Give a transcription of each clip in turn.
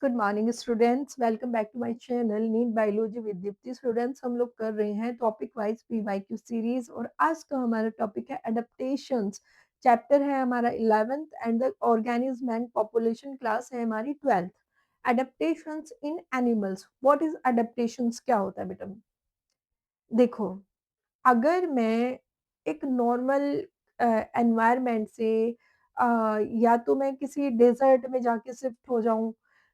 Good morning students, welcome back to my channel NEET biology with Deepti. Students, हम लोग कर रहे हैं टॉपिक वाइज पीवाईक्यू सीरीज और आज का हमारा टॉपिक है एडेप्टेशंस। चैप्टर है हमारा 11th and the organism and population class है हमारी 12th। Adaptations in animals, what is adaptations, क्या होता है बेटा? देखो, अगर मैं एक नॉर्मल एनवायरनमेंट से या तो मैं किसी डेजर्ट में जाके शिफ्ट हो जाऊं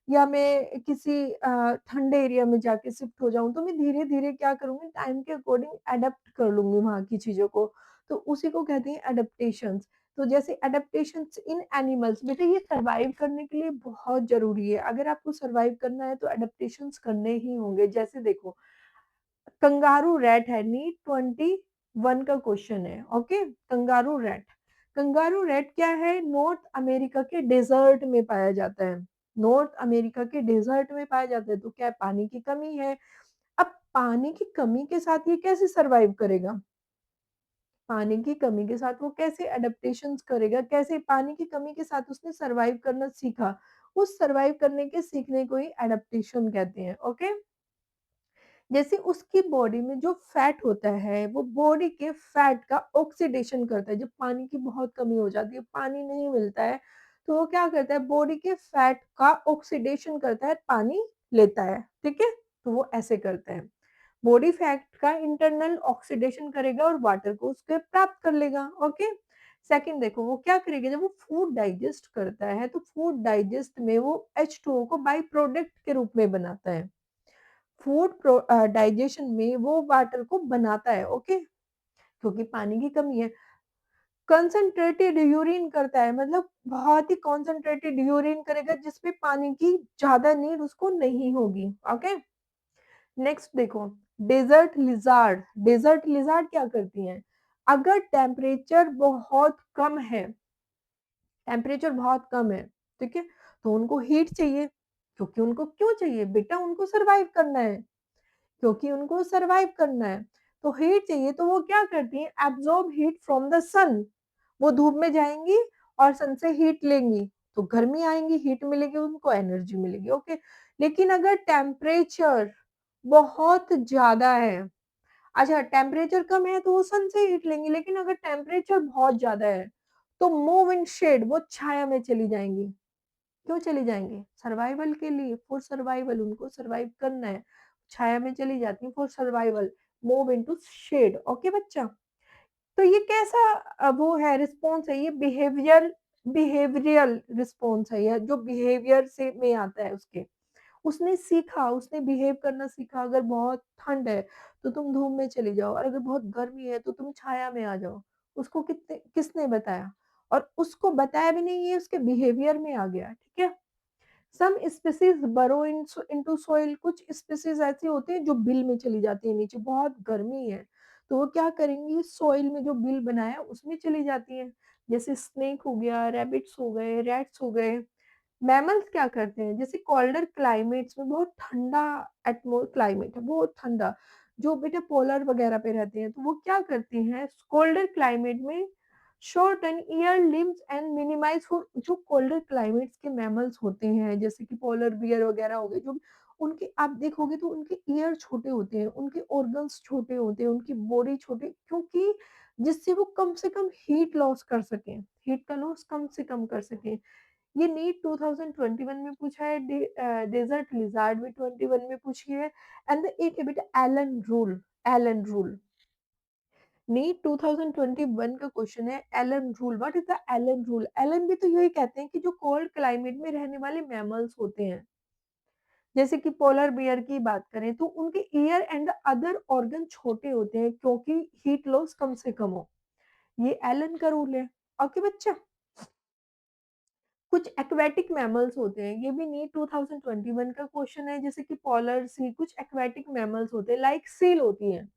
या मैं किसी ठंडे एरिया में जाके शिफ्ट हो जाऊं, तो मैं धीरे धीरे क्या करूंगी, टाइम के अकॉर्डिंग अडेप्ट कर लूंगी वहां की चीजों को। तो उसी को कहते हैं एडेप्टेशंस। तो जैसे एडेप्टेशंस इन एनिमल्स, बेटा ये सरवाइव करने के लिए बहुत जरूरी है। अगर आपको सरवाइव करना है तो एडेप्टेशंस करने ही होंगे। जैसे देखो, कंगारू रैट है, नीट 21 का क्वेश्चन है। Okay, kangaroo rat. Kangaroo rat क्या है? नॉर्थ अमेरिका के डेजर्ट में पाया जाता है। नॉर्थ अमेरिका के डेजर्ट में पाया जाता है। तो क्या पानी की कमी है? अब पानी की कमी के साथ ये कैसे सरवाइव करेगा? पानी की कमी के साथ वो कैसे अडेप्टेशंस करेगा? कैसे पानी की कमी के साथ उसने सरवाइव करना सीखा? उस सरवाइव करने के सीखने को ही एडेप्टेशन कहते हैं। ओके, जैसे उसकी बॉडी में जो फैट होता है वो बॉडी के फैट का ऑक्सीडेशन करता है। जब पानी की बहुत कमी हो जाती है, पानी नहीं मिलता है, तो वो क्या करता है, बॉडी के फैट का ऑक्सीडेशन करता है, पानी लेता है। ठीक है, तो वो ऐसे करता है, बॉडी फैट का इंटरनल ऑक्सीडेशन करेगा और वाटर को उसके प्राप्त कर लेगा। ओके, सेकंड देखो, वो क्या करेगा, जब वो फूड डाइजेस्ट करता है तो फूड डाइजेस्ट में वो H2O को बाई प्रोडक्ट के रूप में बनाता है। फूड डाइजेशन में वो वाटर को बनाता है। ओके, क्योंकि पानी की कमी है। कंसंट्रेटेड यूरिन करता है, मतलब बहुत ही कॉन्सेंट्रेटेड यूरिन करेगा जिसमें पानी की ज्यादा नीड उसको नहीं होगी। ओके, नेक्स्ट देखो, डेजर्ट लिजार्ड। डेजर्ट लिजार्ड क्या करती हैं? अगर टेम्परेचर बहुत कम है, टेम्परेचर बहुत कम है, ठीक है, तो उनको हीट चाहिए। क्योंकि उनको क्यों चाहिए बेटा? उनको सरवाइव करना है, क्योंकि उनको सरवाइव करना है, तो हीट चाहिए। तो वो क्या करती हैं, एब्जॉर्ब हीट फ्रॉम द सन। वो धूप में जाएंगी और सन से हीट लेंगी, तो गर्मी आएंगी, हीट मिलेगी, उनको एनर्जी मिलेगी। ओके, लेकिन अगर टेम्परेचर बहुत ज्यादा है, अच्छा टेम्परेचर कम है तो वो सन से हीट लेंगी, लेकिन अगर टेम्परेचर बहुत ज्यादा है तो मूव इन शेड, वो छाया में चली जाएंगी। क्यों चली जाएंगी? सर्वाइवल के लिए, फॉर सर्वाइवल, उनको सर्वाइव करना है, छाया में चली जाती है for survival, move into shade. Okay बच्चा, तो ये कैसा वो है, रिस्पॉन्स है, ये बिहेवियरल रिस्पॉन्स है, या जो बिहेवियर से में आता है उसके। उसने सीखा, उसने बिहेव करना सीखा। अगर बहुत ठंड है तो तुम धूप में चली जाओ, और अगर बहुत गर्मी है तो तुम छाया में आ जाओ। उसको कितने किसने बताया? और उसको बताया भी नहीं, ये उसके बिहेवियर में आ गया। ठीक है, सम स्पीसीज बरो इनटू सोइल। कुछ स्पीसीज ऐसी होती है जो बिल में चली जाती है नीचे, बहुत गर्मी है तो वो क्या करेंगी, सोइल में जो बिल बनाया उसमें चली जाती है। जैसे स्नेक हो गया, रैबिट्स हो गए, रैट्स हो गए। मैमल्स क्या करते हैं, जैसे कोल्डर क्लाइमेट्स में, बहुत ठंडा एटमो क्लाइमेट है, बहुत ठंडा, जो बेटा पोलर वगैरह पे रहते हैं, तो वो क्या करती हैं कोल्डर क्लाइमेट में, shorten ear limbs and minimise. जो कोल्डर क्लाइमेट्स के मैमल्स होते हैं, जैसे कि पोलर बियर वगैरह हो गए, जो उनके आप देखोगे तो उनके ईयर छोटे होते हैं, उनके ऑर्गन्स छोटे होते हैं, उनकी बॉडी छोटे, क्योंकि जिससे वो कम से कम हीट लॉस कर सकें, हीट का लॉस कम से कम कर सकें। ये नीट 2021 में पूछा है, डेजर्ट लिजार्ड में 21 में पूछी है। एंड एक है बेटा Allen rule. Allen rule, NEET 2021 का क्वेश्चन है, एलन रूल। What is the Allen rule? Allen भी तो यही कहते हैं कि जो कोल्ड क्लाइमेट में रहने वाले मैमल्स होते हैं, जैसे कि पोलर बियर की बात करें तो उनके ईयर एंड अदर ऑर्गन छोटे होते हैं, क्योंकि हीट लॉस कम से कम हो। ये एलन का रूल है। ओके बच्चा, कुछ एक्वेटिक मैमल्स होते हैं, ये भी नीट 2021 का क्वेश्चन है, जैसे कि पोलर सी, कुछ एक्वेटिक मैमल्स होते हैं, लाइक सील होती हैं,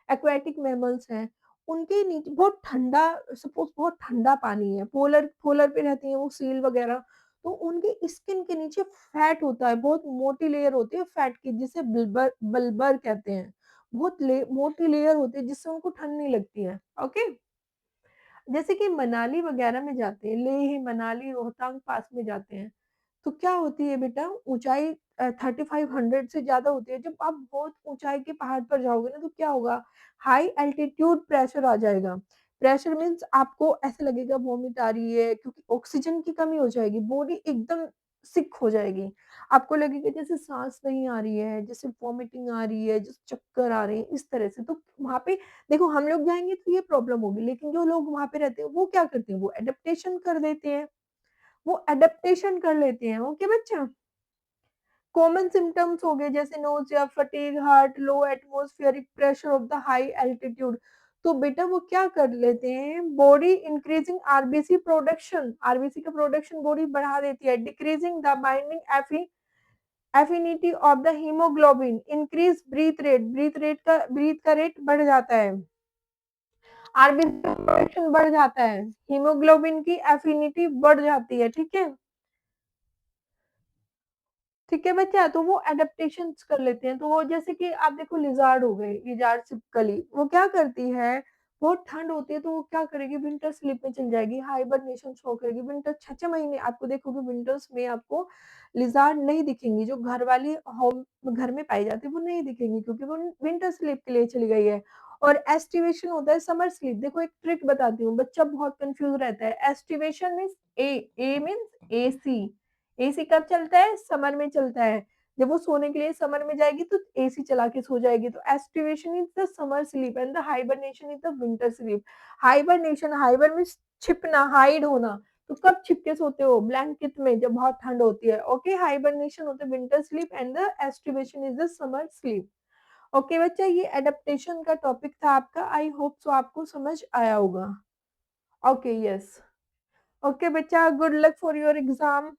एक्वेटिक मैमल्स हैं। उनके नीचे बहुत ठंडा, सपोज बहुत ठंडा पानी है, पोलर पोलर पे रहती हैं वो सील वगैरह, तो उनके स्किन के नीचे फैट होता है, बहुत मोटी लेयर होती है फैट की, जिसे बल्बर बल्बर कहते हैं। बहुत मोटी लेयर होती है जिससे उनको ठंड नहीं लगती है। ओके, जैसे कि मनाली वगैरह में जाते हैं, लेह मनाली रोहतांग पास में जाते हैं, तो क्या होती है बेटा ऊँचाई 3500 से ज़्यादा होती है। जब आप बहुत ऊँचाई के पहाड़ पर जाओगे ना तो क्या होगा, हाई एल्टीट्यूड प्रेशर आ जाएगा। प्रेशर मीन्स आपको ऐसा लगेगा वॉमिट आ रही है क्योंकि ऑक्सीजन की कमी हो जाएगी, बॉडी एकदम सिक हो जाएगी। आपको लगेगा जैसे साँस नहीं आ रही है, जैसे वॉमिटिंग आ रही है, जैसे चक्कर आ रहे हैं, इस तरह से। तो वहाँ पे देखो हम लोग जाएँगे तो ये प्रॉब्लम होगी, लेकिन जो लोग वहाँ पे रहते हैं वो क्या करते हैं, वो एडाप्टेशन कर देते हैं। वो एडेप्टेशन कर लेते हैं, ओके बच्चा? कॉमन सिम्पटम्स हो गए जैसे nausea, fatigue, heart, low atmospheric pressure of the high altitude. तो बेटा वो क्या कर लेते हैं, body increasing RBC production, RBC का प्रोडक्शन बॉडी बढ़ा देती है, decreasing the binding affinity of the haemoglobin, increase breath का रेट बढ़ जाता है। आरबीसी का प्रोडक्शन बढ़ जाता है, हीमोग्लोबिन की एफिनिटी बढ़ जाती है, ठीक है? ठीक है बच्चा, तो वो एडाप्टेशंस कर लेते हैं। तो वो जैसे कि आप देखो लिज़ार्ड हो गए, लिज़ार्ड छिपकली, वो क्या करती है, बहुत ठंड होती है तो वो क्या करेगी विंटर स्लीप में चली जाएगी, हाइबरनेशन शो करेगी। विंटर 6-6 महीने आपको देखोगे विंटर्स में आपको लिज़ार्ड नहीं दिखेंगी, जो घर वाली होम घर में पाई जाती है वो नहीं दिखेंगी क्योंकि वो विंटर स्लीप के लिए चली गई है। और एस्टिवेशन होता है समर स्लीप। देखो एक ट्रिक बताती हूँ, बच्चा बहुत कन्फ्यूज़ रहता है। एस्टिवेशन मीन्स ए मीन्स एसी। एसी कब चलता है? समर में चलता है। जब वो सोने के लिए समर में जाएगी तो एसी चला के सो जाएगी। तो aestivation is the summer sleep and the hibernation is the winter sleep. Hibernation, hiber means छिपना, हाइड होना। तो कब छिप के सोते हो? ब्लैंकेट में जब बहुत ठंड होती है। ओके, हाइबरनेशन होता है winter sleep and the aestivation is the summer sleep. Okay बच्चा, ये एडाप्टेशन का टॉपिक था आपका। आई होप सो आपको समझ आया होगा। Okay, yes. ओके बच्चा, good luck for your exam.